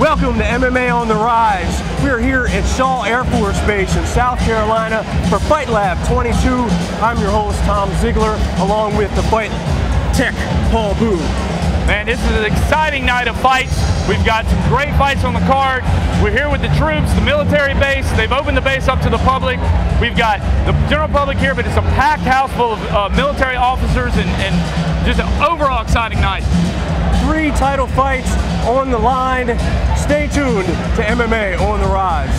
Welcome to MMA On The Rise. We're here at Shaw Air Force Base in South Carolina for Fight Lab 22. I'm your host, Tom Ziegler, along with the fight tech, Paul Boo. Man, this is an exciting night of fights. We've got some great fights on the card. We're here with the troops, the military base. They've opened the base up to the public. We've got the general public here, but it's a packed house full of military officers and just an overall exciting night. 3 title fights on the line. Stay tuned to MMA On The Rise.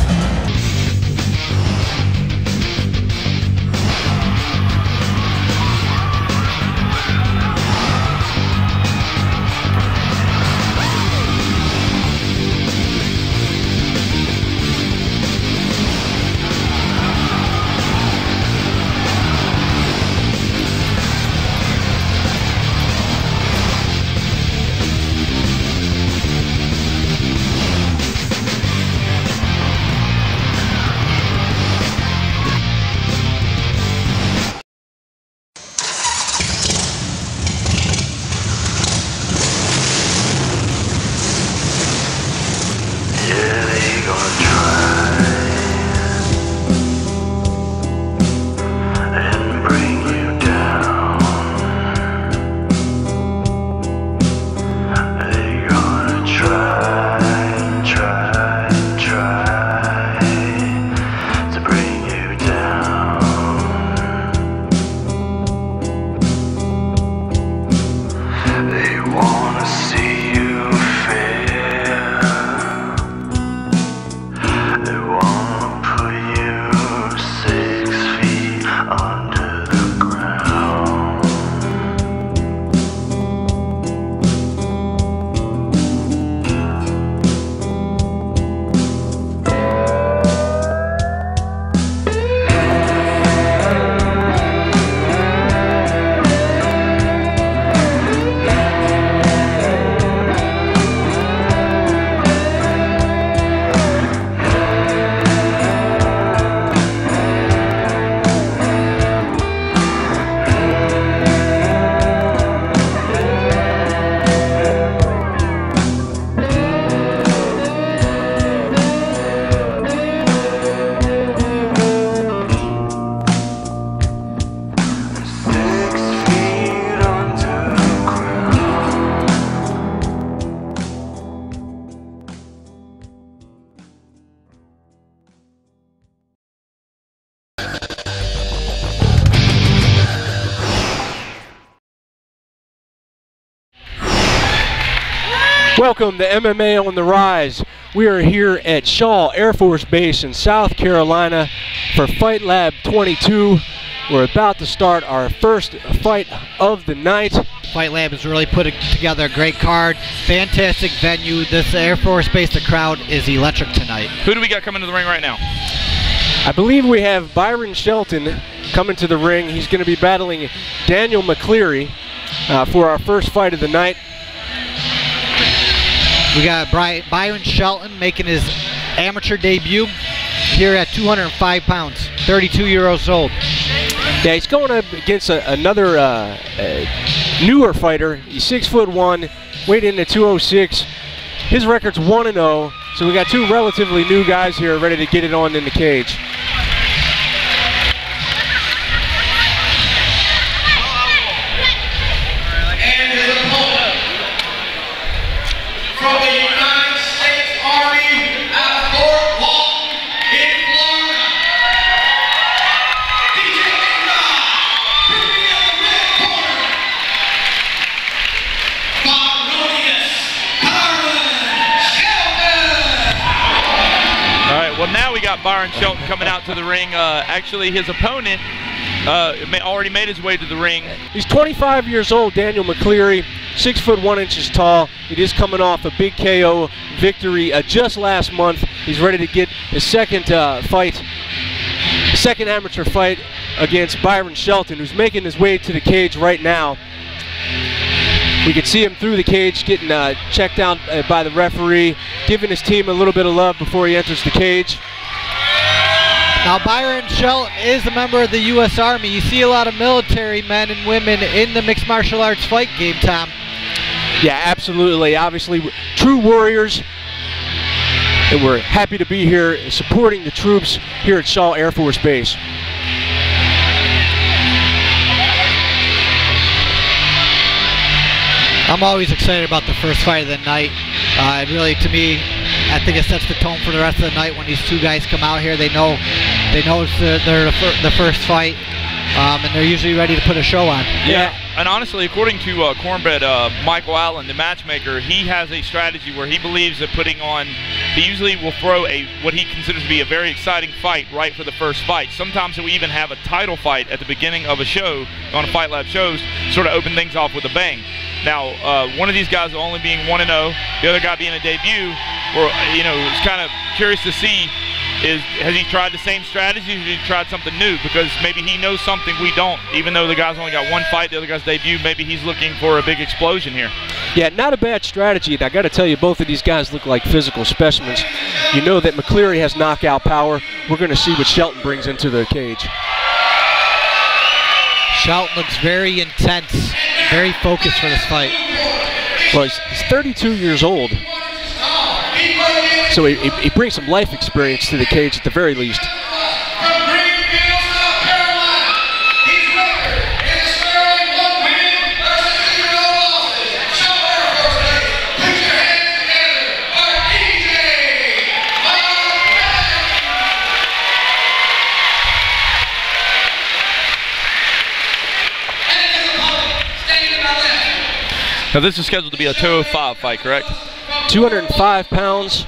Welcome to MMA On The Rise. We are here at Shaw Air Force Base in South Carolina for Fight Lab 22. We're about to start our first fight of the night. Fight Lab has really put together a great card. Fantastic venue. This Air Force Base, the crowd is electric tonight. Who do we got coming to the ring right now? I believe we have Byron Shelton coming to the ring. He's going to be battling Daniel McCleary for our first fight of the night. We got Byron Shelton making his amateur debut here at 205 pounds, 32 years old. Yeah, he's going up against another newer fighter. He's 6'1", weighed in at 206. His record's 1-0, so we got 2 relatively new guys here ready to get it on in the cage. From the United States Army out of Fort Walton in Florida. DJ Rod, pick me up the red corner. Byron Shelton. All right, well now we got Byron Shelton coming out to the ring. Actually, his opponent already made his way to the ring. He's 25 years old, Daniel McCleary, 6'1" tall. He is coming off a big KO victory just last month. He's ready to get his second amateur fight against Byron Shelton, who's making his way to the cage right now. We can see him through the cage getting checked out by the referee, giving his team a little bit of love before he enters the cage. Now Byron Shelton is a member of the U.S. Army. You see a lot of military men and women in the mixed martial arts fight game, Tom. Yeah, absolutely. Obviously, true warriors. And we're happy to be here supporting the troops here at Shaw Air Force Base. I'm always excited about the first fight of the night. Really, to me, I think it sets the tone for the rest of the night when these two guys come out here. They know they're the first fight, and they're usually ready to put a show on. Yeah, and honestly, according to Cornbread, Michael Allen, the matchmaker, he has a strategy where he believes that he usually will throw what he considers to be a very exciting fight right for the first fight. Sometimes he'll even have a title fight at the beginning of a show on Fight Lab shows, sort of open things off with a bang. Now, one of these guys only being 1-0, the other guy being a debut, it's kind of curious to see, has he tried the same strategy or has he tried something new? Because maybe he knows something we don't. Even though the guy's only got one fight, the other guy's debut, maybe he's looking for a big explosion here. Yeah, not a bad strategy. And I got to tell you, both of these guys look like physical specimens. You know that McCleary has knockout power. We're going to see what Shelton brings into the cage. Shelton looks very intense, very focused for this fight. Well, he's 32 years old, so he brings some life experience to the cage at the very least. Now this is scheduled to be a 205 fight, correct? 205 pounds.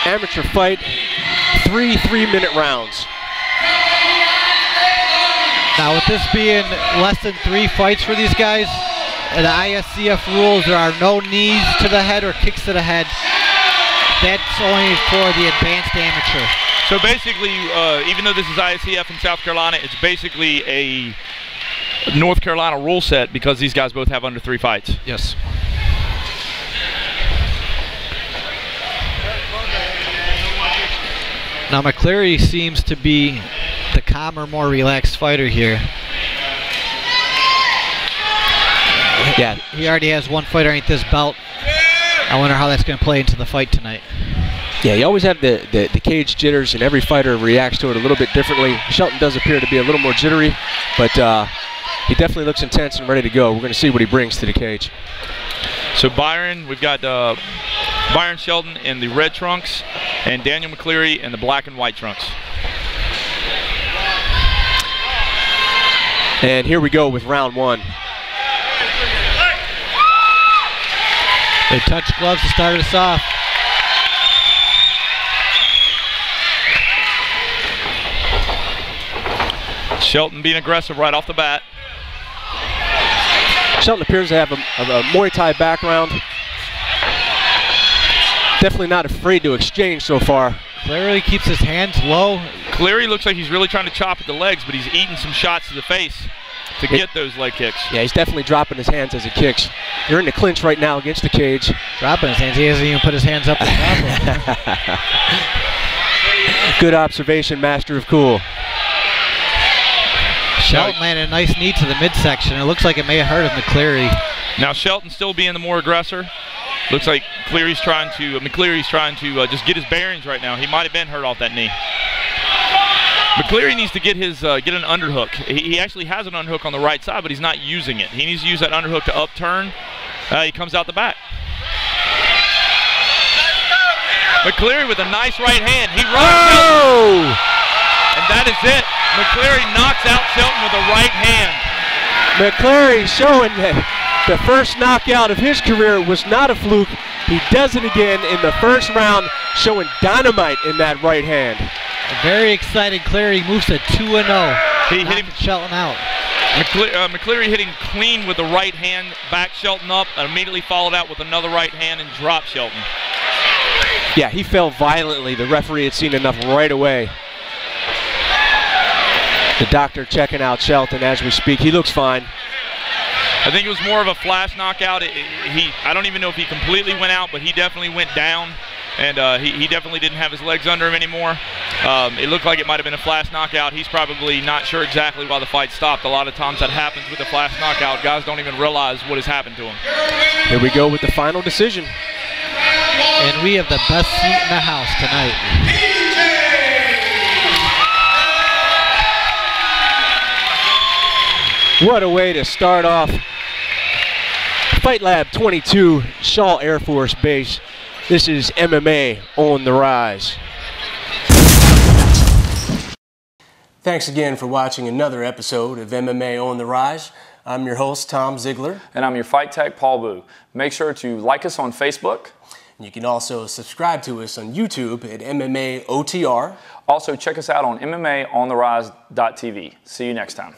Amateur fight, 3 3-minute rounds. Now with this being less than 3 fights for these guys, the ISCF rules, there are no knees to the head or kicks to the head. That's only for the advanced amateur. So basically, even though this is ISCF in South Carolina, it's basically a North Carolina rule set because these guys both have under 3 fights. Yes. Now McCleary seems to be the calmer, more relaxed fighter here. Yeah, he already has 1 fight underneath this belt. I wonder how that's going to play into the fight tonight. Yeah, you always have the cage jitters, and every fighter reacts to it a little bit differently. Shelton does appear to be a little more jittery, but he definitely looks intense and ready to go. We're going to see what he brings to the cage. So Byron, we've got Byron Shelton in the red trunks and Daniel McCleary in the black and white trunks. And here we go with round 1. They touch gloves to start us off. Shelton being aggressive right off the bat. Shelton appears to have a Muay Thai background. Definitely not afraid to exchange so far. Clearly keeps his hands low. Cleary looks like he's really trying to chop at the legs, but he's eating some shots to the face to get those leg kicks. Yeah, he's definitely dropping his hands as he kicks. You're in the clinch right now against the cage. Dropping his hands. He hasn't even put his hands up. Good observation, Master of Cool. Shelton landed a nice knee to the midsection. It looks like it may have hurt him, McCleary. Now Shelton still being the more aggressor. Looks like McCleary's trying to just get his bearings right now. He might have been hurt off that knee. McCleary needs to get his get an underhook. He actually has an underhook on the right side, but he's not using it. He needs to use that underhook to upturn. He comes out the back. McCleary with a nice right hand. He runs. Oh! And that is it. McCleary knocks out Shelton with a right hand. McCleary showing that the first knockout of his career was not a fluke. He does it again in the first round, showing dynamite in that right hand. Very excited. Cleary moves to 2-0. He hit him, Shelton out. McCleary hitting clean with the right hand, back Shelton up, and immediately followed out with another right hand and dropped Shelton. Yeah, he fell violently. The referee had seen enough right away. The doctor checking out Shelton as we speak. He looks fine. I think it was more of a flash knockout. I don't even know if he completely went out, but he definitely went down, and he definitely didn't have his legs under him anymore. It looked like it might have been a flash knockout. He's probably not sure exactly why the fight stopped. A lot of times that happens with a flash knockout. Guys don't even realize what has happened to him. Here we go with the final decision. And we have the best seat in the house tonight. What a way to start off Fight Lab 22, Shaw Air Force Base. This is MMA on the Rise. Thanks again for watching another episode of MMA on the Rise. I'm your host, Tom Ziegler. And I'm your fight tech, Paul Boo. Make sure to like us on Facebook. You can also subscribe to us on YouTube at MMA OTR. Also, check us out on MMAOnTheRise.tv. See you next time.